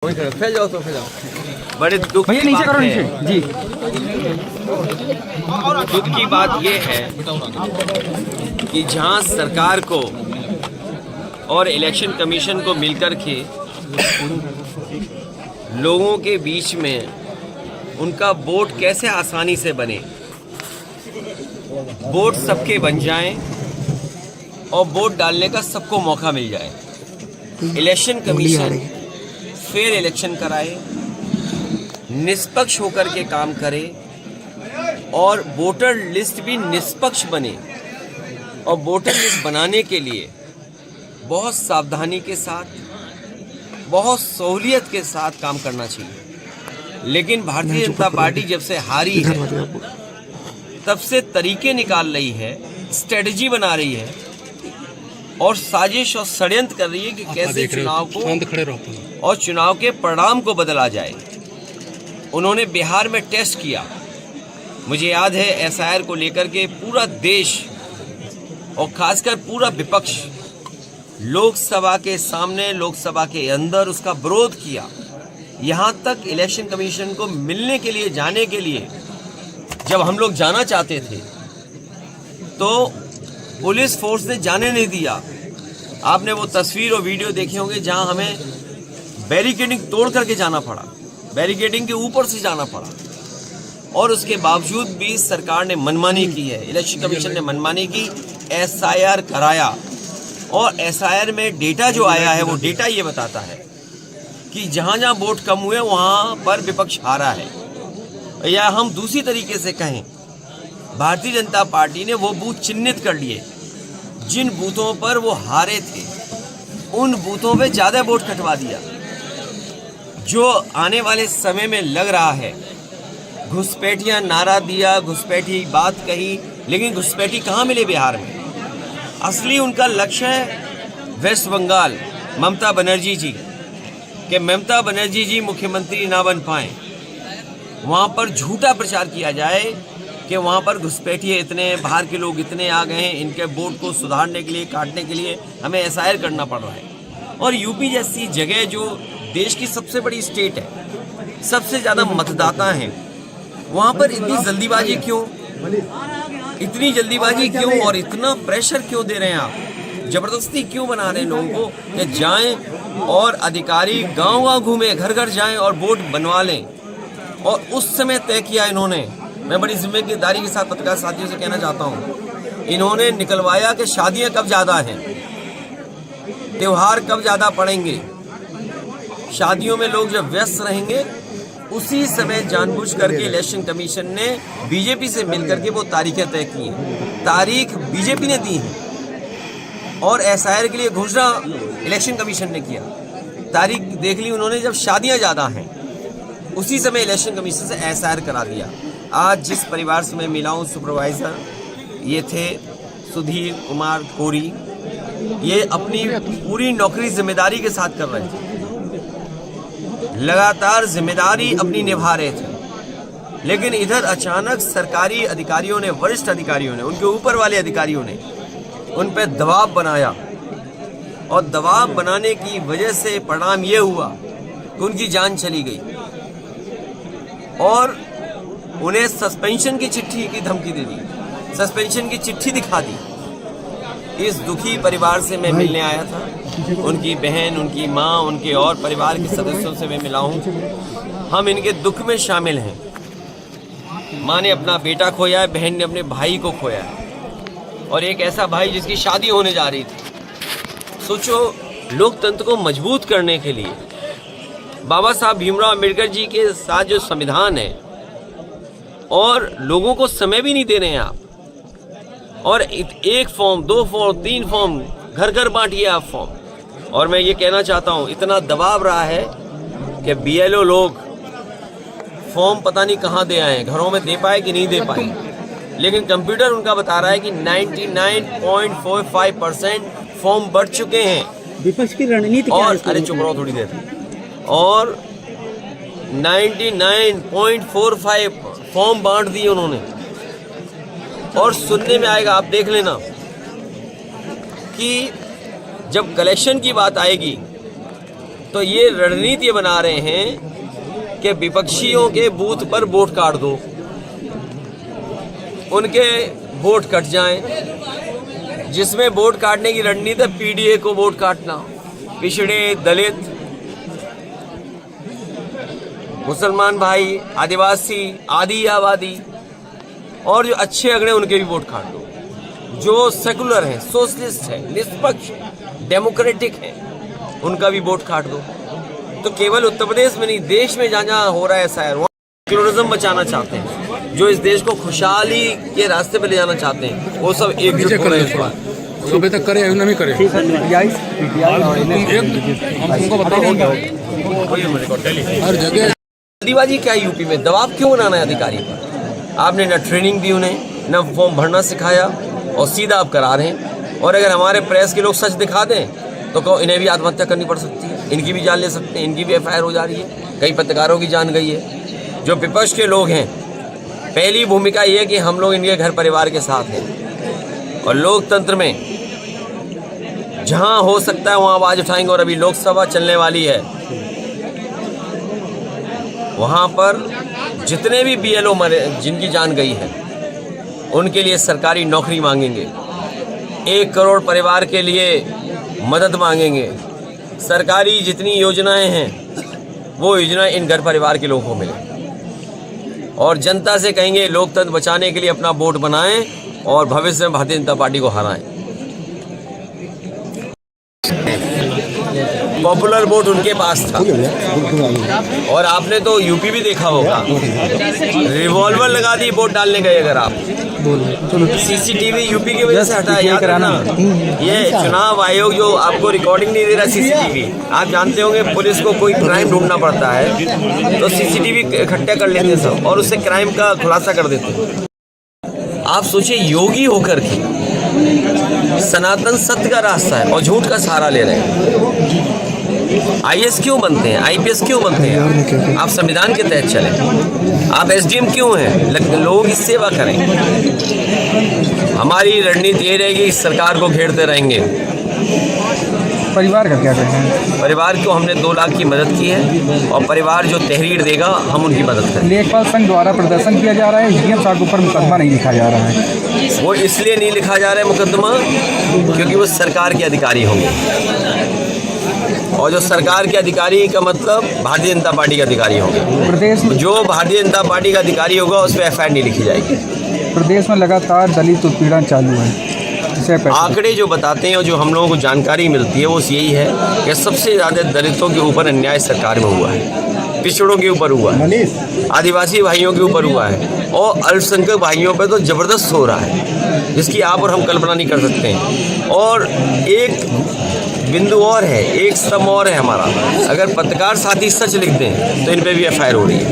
फैल जाओ तो फैल जाओ। बड़े दुख की नीचे बात करो है, नीचे जी। दुख की बात ये है कि जहां सरकार को और इलेक्शन कमीशन को मिलकर के लोगों के बीच में उनका वोट कैसे आसानी से बने, वोट सबके बन जाएं और वोट डालने का सबको मौका मिल जाए। इलेक्शन कमीशन फेयर इलेक्शन कराए, निष्पक्ष होकर के काम करे और वोटर लिस्ट भी निष्पक्ष बने। और वोटर लिस्ट बनाने के लिए बहुत सावधानी के साथ, बहुत सहूलियत के साथ काम करना चाहिए। लेकिन भारतीय जनता पार्टी जब से हारी है तब से तरीके निकाल रही है, स्ट्रेटजी बना रही है और साजिश और षड्यंत्र कर रही है कि कैसे चुनाव को और चुनाव के परिणाम को बदला जाए। उन्होंने बिहार में टेस्ट किया, मुझे याद है एसआईआर को लेकर के पूरा देश और खासकर पूरा विपक्ष लोकसभा के सामने, लोकसभा के अंदर उसका विरोध किया। यहाँ तक इलेक्शन कमीशन को मिलने के लिए, जाने के लिए जब हम लोग जाना चाहते थे तो पुलिस फोर्स ने जाने नहीं दिया। आपने वो तस्वीर और वीडियो देखे होंगे जहां हमें बैरिकेडिंग तोड़ करके जाना पड़ा, बैरिकेडिंग के ऊपर से जाना पड़ा। और उसके बावजूद भी सरकार ने मनमानी की है, इलेक्शन कमीशन ने मनमानी की, एसआईआर कराया। और एसआईआर में डेटा जो आया है वो डेटा ये बताता है कि जहां जहां वोट कम हुए वहां पर विपक्ष हारा है। या हम दूसरी तरीके से कहें, भारतीय जनता पार्टी ने वो बूथ चिन्हित कर लिए जिन बूथों पर वो हारे थे, उन बूथों पे ज़्यादा वोट कटवा दिया। जो आने वाले समय में लग रहा है, घुसपैठियां नारा दिया, घुसपैठी बात कही, लेकिन घुसपैठी कहाँ मिले बिहार में? असली उनका लक्ष्य है वेस्ट बंगाल, ममता बनर्जी जी, कि ममता बनर्जी जी मुख्यमंत्री ना बन पाए। वहाँ पर झूठा प्रचार किया जाए कि वहाँ पर घुसपैठिए इतने, बाहर के लोग इतने आ गए हैं, इनके वोट को सुधारने के लिए, काटने के लिए हमें एसआईआर करना पड़ रहा है। और यूपी जैसी जगह जो देश की सबसे बड़ी स्टेट है, सबसे ज़्यादा मतदाता हैं, वहाँ पर इतनी जल्दीबाजी क्यों, इतनी जल्दीबाजी क्यों और इतना प्रेशर क्यों दे रहे हैं आप? ज़बरदस्ती क्यों बना रहे हैं लोगों को कि जाएं और अधिकारी गाँव-गाँव घूमें, घर घर जाएं और वोट बनवा लें? और उस समय तय किया इन्होंने। मैं बड़ी जिम्मेदारी के साथ पत्रकार साथियों से कहना चाहता हूँ, इन्होंने निकलवाया कि शादियां कब ज़्यादा हैं, त्यौहार कब ज़्यादा पड़ेंगे, शादियों में लोग जब व्यस्त रहेंगे उसी समय जानबूझ करके इलेक्शन कमीशन ने बीजेपी से मिलकर के वो तारीखें तय की हैं। तारीख बीजेपी ने दी है और एसआईआर के लिए घोषणा इलेक्शन कमीशन ने किया। तारीख देख ली उन्होंने जब शादियां ज़्यादा हैं, उसी समय इलेक्शन कमीशन से एसआईआर करा दिया। आज जिस परिवार से मैं मिला हूँ, सुपरवाइज़र ये थे सुधीर कुमार कोरी, ये अपनी पूरी नौकरी जिम्मेदारी के साथ कर रहे थे, लगातार जिम्मेदारी अपनी निभा रहे थे। लेकिन इधर अचानक सरकारी अधिकारियों ने, वरिष्ठ अधिकारियों ने, उनके ऊपर वाले अधिकारियों ने उन पर दबाव बनाया और दबाव बनाने की वजह से परिणाम ये हुआ कि उनकी जान चली गई और उन्हें सस्पेंशन की चिट्ठी की धमकी दे दी, सस्पेंशन की चिट्ठी दिखा दी। इस दुखी परिवार से मैं मिलने आया था, उनकी बहन, उनकी माँ, उनके और परिवार के सदस्यों से मैं मिला हूँ। हम इनके दुख में शामिल हैं। माँ ने अपना बेटा खोया है, बहन ने अपने भाई को खोया है, और एक ऐसा भाई जिसकी शादी होने जा रही थी। सोचो, लोकतंत्र को मजबूत करने के लिए बाबा साहब भीमराव अम्बेडकर जी के साथ जो संविधान है, और लोगों को समय भी नहीं दे रहे हैं आप, और एक फॉर्म, 2 फॉर्म, 3 फॉर्म घर घर बांटिए आप फॉर्म। और मैं ये कहना चाहता हूँ, इतना दबाव रहा है कि बीएलओ लोग फॉर्म पता नहीं कहाँ दे आए हैं, घरों में दे पाए कि नहीं दे पाए, लेकिन कंप्यूटर उनका बता रहा है कि 99.45% फॉर्म बढ़ चुके हैं। विपक्ष की रणनीति और अरे चुप रहो थोड़ी देर, और 99.45 फॉर्म बांट दिए उन्होंने। और सुनने में आएगा, आप देख लेना, कि जब कलेक्शन की बात आएगी तो ये रणनीति बना रहे हैं कि विपक्षियों के बूथ पर वोट काट दो, उनके वोट कट जाएं, जिसमें वोट काटने की रणनीति है पीडीए को वोट काटना, पिछड़े, दलित, मुसलमान भाई, आदिवासी, आदि आबादी और जो अच्छे अगड़े उनके भी वोट काट दो। जो सेकुलर हैं, सोशलिस्ट हैं, निष्पक्ष, डेमोक्रेटिक हैं, उनका भी वोट काट दो। तो केवल उत्तर प्रदेश में नहीं, देश में जहाँ जहाँ हो रहा है ऐसा है, वहाँ सेकुलरिज्म बचाना चाहते हैं, जो इस देश को खुशहाली के रास्ते पे ले जाना चाहते हैं, वो सब एकजुट हो रहे हैं। सुबह तक करे नहीं करे हर जगह जल्दीबाजी क्या है यूपी में? दबाव क्यों बनाना है अधिकारी पर? आपने न ट्रेनिंग दी उन्हें, न फॉर्म भरना सिखाया और सीधा आप करा रहे हैं। और अगर हमारे प्रेस के लोग सच दिखा दें तो कहो इन्हें भी आत्महत्या करनी पड़ सकती है, इनकी भी जान ले सकते हैं, इनकी भी एफआईआर हो जा रही है, कई पत्रकारों की जान गई है। जो विपक्ष के लोग हैं, पहली भूमिका ये है कि हम लोग इनके घर परिवार के साथ हैं और लोकतंत्र में जहां हो सकता है वहां आवाज उठाएंगे। और अभी लोकसभा चलने वाली है, वहां पर जितने भी बीएलओ मरे, जिनकी जान गई है, उनके लिए सरकारी नौकरी मांगेंगे, 1 करोड़ परिवार के लिए मदद मांगेंगे। सरकारी जितनी योजनाएं हैं वो योजनाएं इन घर परिवार के लोगों को मिले और जनता से कहेंगे लोकतंत्र बचाने के लिए अपना वोट बनाएं और भविष्य में भारतीय जनता पार्टी को हराएं। पॉपुलर वोट उनके पास था और आपने तो यूपी भी देखा होगा, रिवॉल्वर लगा दी वोट डालने गए। अगर आप सीसीटीवी यूपी की वजह से हटाया, याद रखना, ये चुनाव आयोग जो आपको रिकॉर्डिंग नहीं दे रहा सीसीटीवी, आप जानते होंगे पुलिस को कोई क्राइम ढूंढना पड़ता है तो सीसीटीवी इकट्ठा कर लेते हैं सब और उससे क्राइम का खुलासा कर देते हैं। आप सोचिए, योगी होकर के सनातन सत्य का रास्ता है और झूठ का सहारा ले रहे हैं। आईएएस क्यों बनते हैं, आईपीएस क्यों बनते हैं? आप संविधान के तहत चलें। आप एसडीएम क्यों हैं? लोगों की सेवा करें। हमारी रणनीति ये रहेगी, इस सरकार को घेरते रहेंगे। परिवार का क्या कहना है? परिवार को हमने 2 लाख की मदद की है और परिवार जो तहरीर देगा हम उनकी मदद करें। लेखपाल संघ द्वारा प्रदर्शन किया जा रहा है, डीएम साहब के ऊपर मुकदमा नहीं लिखा जा रहा है। वो इसलिए नहीं लिखा जा रहा है मुकदमा क्योंकि वो सरकार के अधिकारी होंगे और जो सरकार के अधिकारी का मतलब भारतीय जनता पार्टी के अधिकारी होंगे। प्रदेश में जो भारतीय जनता पार्टी का अधिकारी होगा उस पर एफआईआर नहीं लिखी जाएगी। प्रदेश में लगातार दलित उत्पीड़न चालू है। आंकड़े जो बताते हैं और जो हम लोगों को जानकारी मिलती है वो यही है कि सबसे ज़्यादा दलितों के ऊपर अन्याय सरकार में हुआ है, पिछड़ों के ऊपर हुआ है, आदिवासी भाइयों के ऊपर हुआ है और अल्पसंख्यक भाइयों पे तो ज़बरदस्त हो रहा है जिसकी आप और हम कल्पना नहीं कर सकते हैं। और एक बिंदु और है, एक स्तंभ और है हमारा, अगर पत्रकार साथी सच लिखते हैं तो इन पर भी एफआईआर हो रही है।